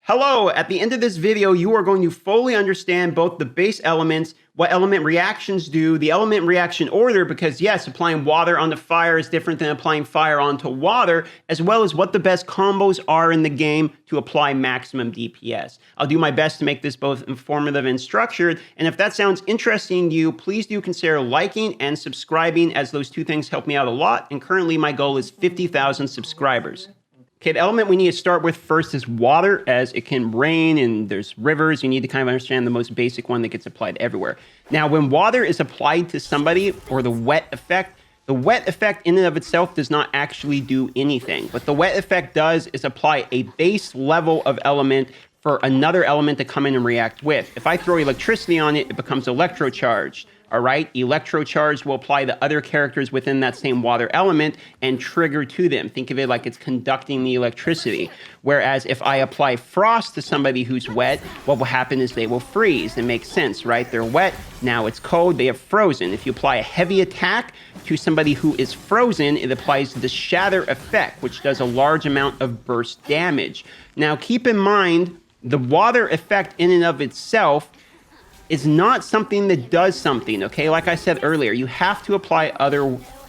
Hello, at the end of this video, you are going to fully understand both the base elements, what element reactions do, the element reaction order, because yes, applying water onto fire is different than applying fire onto water, as well as what the best combos are in the game to apply maximum DPS. I'll do my best to make this both informative and structured, and if that sounds interesting to you, please do consider liking and subscribing, as those two things help me out a lot, and currently my goal is 50,000 subscribers. Okay, the element we need to start with first is water, as it can rain and there's rivers. You need to kind of understand the most basic one that gets applied everywhere. Now, when water is applied to somebody, or the wet effect in and of itself does not actually do anything. What the wet effect does is apply a base level of element for another element to come in and react with. If I throw electricity on it, it becomes electrocharged. All right, electrocharge will apply to other characters within that same water element and trigger to them. Think of it like it's conducting the electricity. Whereas if I apply frost to somebody who's wet, what will happen is they will freeze. It makes sense, right? They're wet, now it's cold, they have frozen. If you apply a heavy attack to somebody who is frozen, it applies the shatter effect, which does a large amount of burst damage. Now, keep in mind, the water effect in and of itself is not something that does something, okay? Like I said earlier, you have to apply other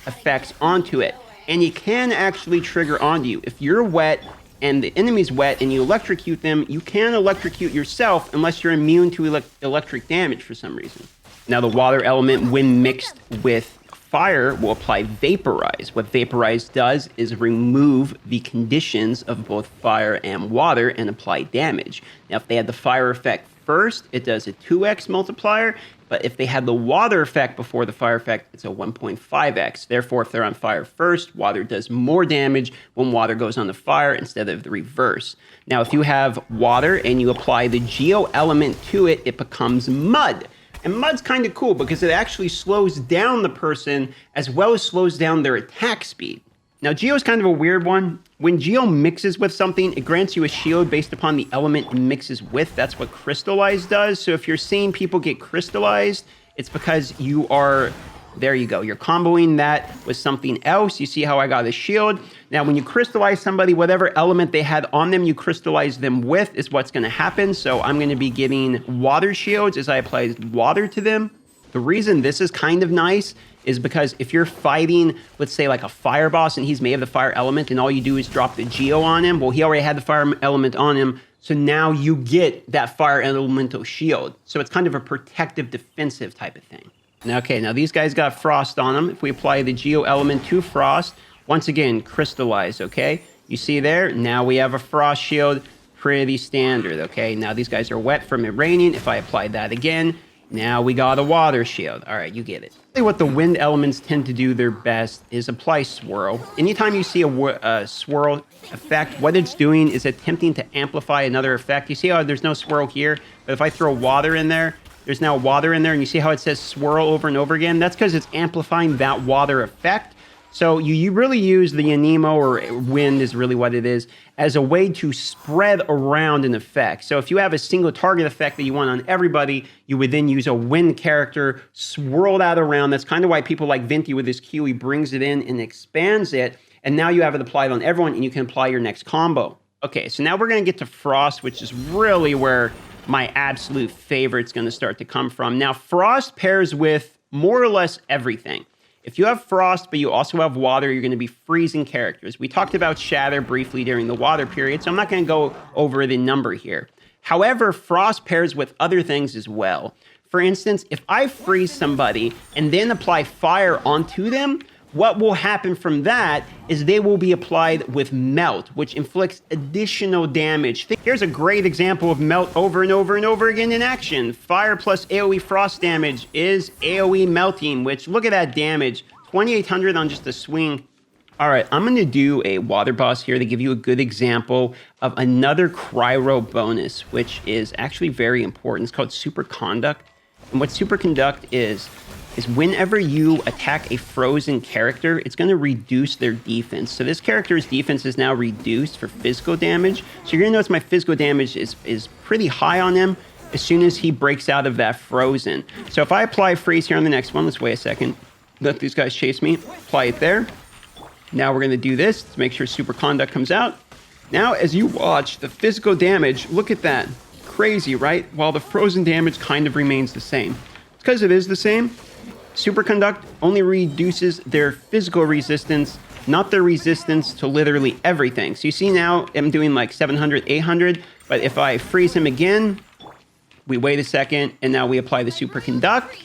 effects onto it. And you can actually trigger onto you. If you're wet and the enemy's wet and you electrocute them, you can electrocute yourself unless you're immune to electric damage for some reason. Now, the water element, when mixed with fire, will apply Vaporize. What Vaporize does is remove the conditions of both fire and water and apply damage. Now, if they had the fire effect first, it does a 2x multiplier, but if they had the water effect before the fire effect, it's a 1.5x. Therefore, if they're on fire first, water does more damage when water goes on the fire instead of the reverse. Now, if you have water and you apply the Geo element to it, it becomes mud. And mud's kind of cool because it actually slows down the person as well as slows down their attack speed. Now, Geo is kind of a weird one. When Geo mixes with something, it grants you a shield based upon the element it mixes with. That's what Crystallize does. So if you're seeing people get crystallized, it's because you are, there you go, you're comboing that with something else. You see how I got a shield? Now, when you crystallize somebody, whatever element they had on them, you crystallize them with is what's going to happen. So I'm going to be getting water shields as I apply water to them. The reason this is kind of nice is because if you're fighting, let's say like a fire boss and he's made of the fire element and all you do is drop the Geo on him, well, he already had the fire element on him. So now you get that fire elemental shield. So it's kind of a protective defensive type of thing. Now, okay, now these guys got frost on them. If we apply the Geo element to frost, once again, crystallize, okay? You see there, now we have a frost shield, pretty standard, okay? Now these guys are wet from it raining. If I apply that again, now we got a water shield. All right, you get it. What the wind elements tend to do their best is apply swirl. Anytime you see a swirl effect, what it's doing is attempting to amplify another effect. You see how there's no swirl here, but if I throw water in there, there's now water in there, and you see how it says swirl over and over again? That's because it's amplifying that water effect. So you really use the Anemo, or wind is really what it is, as a way to spread around an effect. So if you have a single target effect that you want on everybody, you would then use a wind character, swirl that around. That's kind of why people like Venti with his Q, he brings it in and expands it. And now you have it applied on everyone, and you can apply your next combo. Okay, so now we're going to get to Frost, which is really where my absolute favorite's going to start to come from. Now, Frost pairs with more or less everything. If you have frost, but you also have water, you're going to be freezing characters. We talked about shatter briefly during the water period, so I'm not going to go over the number here. However, frost pairs with other things as well. For instance, if I freeze somebody and then apply fire onto them, what will happen from that is they will be applied with melt, which inflicts additional damage. Here's a great example of melt over and over and over again in action. Fire plus AoE frost damage is AoE melting, which look at that damage, 2,800 on just a swing. All right, I'm going to do a water boss here to give you a good example of another Cryo bonus, which is actually very important. It's called Superconduct. And what Superconduct is whenever you attack a frozen character, it's going to reduce their defense. So this character's defense is now reduced for physical damage. So you're going to notice my physical damage is pretty high on him as soon as he breaks out of that frozen. So if I apply freeze here on the next one, let's wait a second. Let these guys chase me. Apply it there. Now we're going to do this to make sure Superconduct comes out. Now, as you watch the physical damage, look at that. Crazy, right? While the frozen damage kind of remains the same. It's because it is the same. Superconduct only reduces their physical resistance, not their resistance to literally everything. So you see now I'm doing like 700, 800, but if I freeze him again, we wait a second, and now we apply the Superconduct.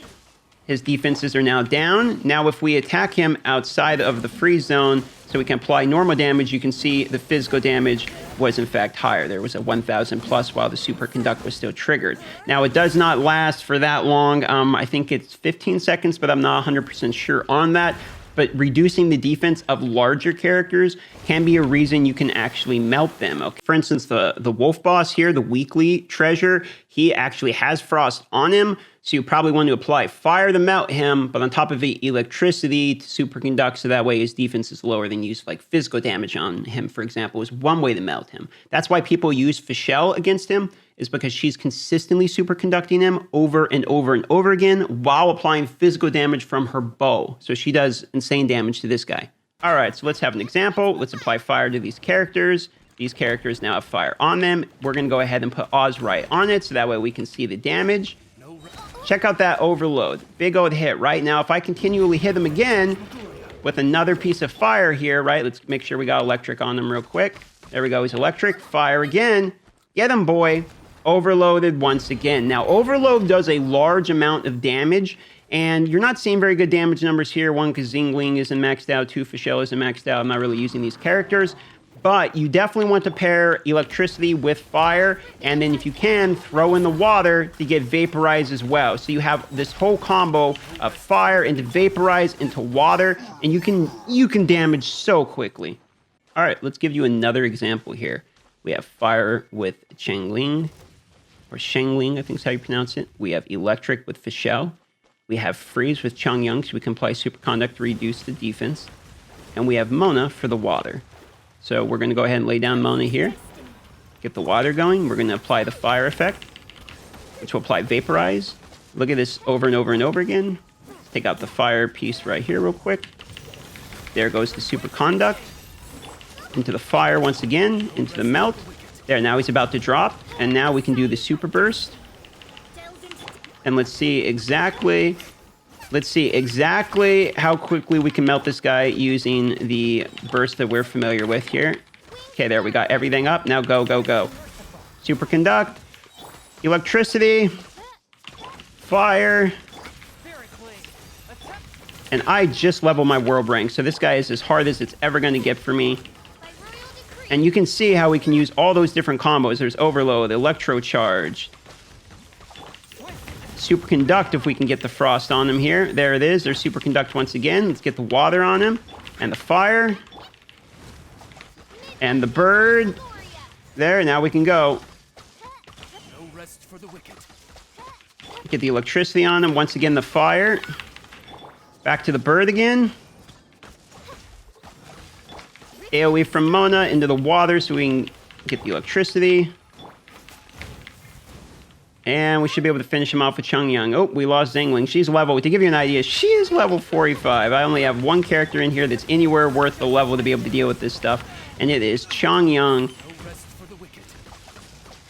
His defenses are now down. Now if we attack him outside of the freeze zone, so we can apply normal damage, you can see the physical damage was in fact higher. There was a 1,000 plus while the Superconduct was still triggered. Now it does not last for that long. I think it's 15 seconds, but I'm not 100% sure on that. But reducing the defense of larger characters can be a reason you can actually melt them. Okay? For instance, the wolf boss here, the weekly treasure, he actually has frost on him. So you probably want to apply fire to melt him, but on top of it, electricity to superconduct, so that way his defense is lower than use like physical damage on him, for example, is one way to melt him. That's why people use Fischl against him, is because she's consistently superconducting him over and over and over again while applying physical damage from her bow. So she does insane damage to this guy. All right, so let's have an example. Let's apply fire to these characters. These characters now have fire on them. We're going to go ahead and put Oz right on it, so that way we can see the damage. Check out that overload. Big old hit, right? Now, if I continually hit them again with another piece of fire here, right? Let's make sure we got electric on them real quick. There we go. He's electric. Fire again. Get him, boy. Overloaded once again. Now, overload does a large amount of damage, and you're not seeing very good damage numbers here. One, because Zingling isn't maxed out. Two, Fischl isn't maxed out. I'm not really using these characters. But you definitely want to pair electricity with fire, and then if you can, throw in the water to get Vaporize as well. So you have this whole combo of fire into Vaporize into water, and you can damage so quickly. All right, let's give you another example here. We have fire with Changling, or Shengling, I think is how you pronounce it. We have electric with Fischl. We have freeze with Changyang, so we can apply Superconduct to reduce the defense. And we have Mona for the water. So we're going to go ahead and lay down Mona here. Get the water going. We're going to apply the fire effect, which will apply Vaporize. Look at this over and over and over again. Let's take out the fire piece right here real quick. There goes the Superconduct. Into the fire once again. Into the melt. There, now he's about to drop. And now we can do the Super Burst. And let's see exactly how quickly we can melt this guy using the burst that we're familiar with here. Okay, there, we got everything up. Now go, go, go. Superconduct. Electricity. Fire. And I just leveled my world rank, so this guy is as hard as it's ever going to get for me. And you can see how we can use all those different combos. There's Overload, Electro Charge, Superconduct if we can get the frost on him here. There it is. There's Superconduct once again. Let's get the water on him. And the fire. And the bird. There, now we can go. No rest for the wicked. Get the electricity on him. Once again, the fire. Back to the bird again. AoE from Mona into the water so we can get the electricity. And we should be able to finish him off with Changyang. Oh, we lost Zingling. She's level, to give you an idea, she is level 45. I only have one character in here that's anywhere worth the level to be able to deal with this stuff. And it is Changyang.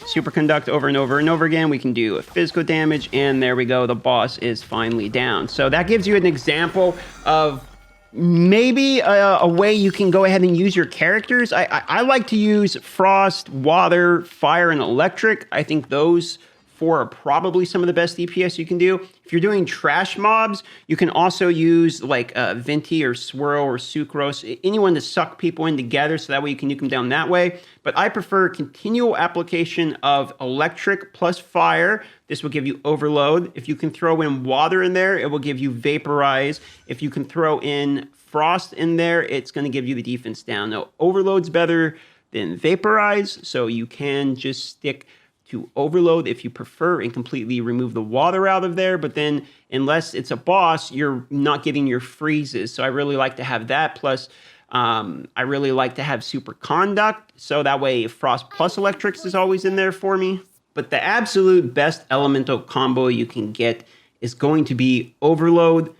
Superconduct over and over and over again. We can do a physical damage. And there we go. The boss is finally down. So that gives you an example of maybe a way you can go ahead and use your characters. I like to use frost, water, fire, and electric. I think those four are probably some of the best DPS you can do. If you're doing trash mobs, you can also use like Venti or Swirl or Sucrose, anyone to suck people in together, so that way you can nuke them down that way. But I prefer continual application of electric plus fire. This will give you overload. If you can throw in water in there, it will give you vaporize. If you can throw in frost in there, it's going to give you the defense down. Now, overload's better than vaporize, so you can just stick to overload if you prefer and completely remove the water out of there. But then unless it's a boss, you're not getting your freezes. So I really like to have that. Plus, I really like to have Superconduct. So that way frost plus electrics is always in there for me. But the absolute best elemental combo you can get is going to be overload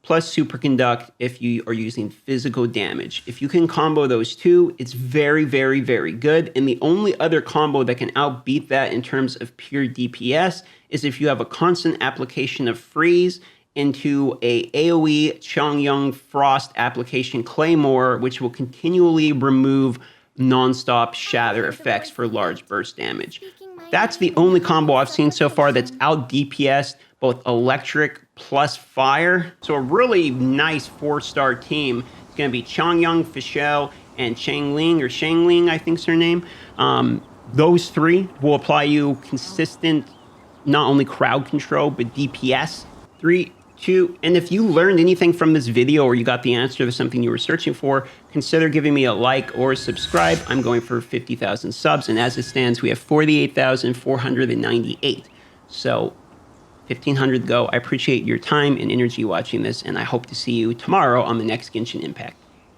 plus Superconduct if you are using physical damage. If you can combo those two, it's very, very, very good. And the only other combo that can outbeat that in terms of pure DPS is if you have a constant application of freeze into a AoE Chongyang Frost application Claymore, which will continually remove non-stop shatter effects for large burst damage. That's the only combo I've seen so far that's out DPS both electric plus fire. So a really nice 4-star team. It's going to be Chongyang, Fischl, and Shangling, I think's her name. Those three will apply you consistent, not only crowd control, but DPS. 3, 2, and if you learned anything from this video or you got the answer to something you were searching for, consider giving me a like or subscribe. I'm going for 50,000 subs, and as it stands, we have 48,498. So 1,500 to go. I appreciate your time and energy watching this, and I hope to see you tomorrow on the next Genshin Impact.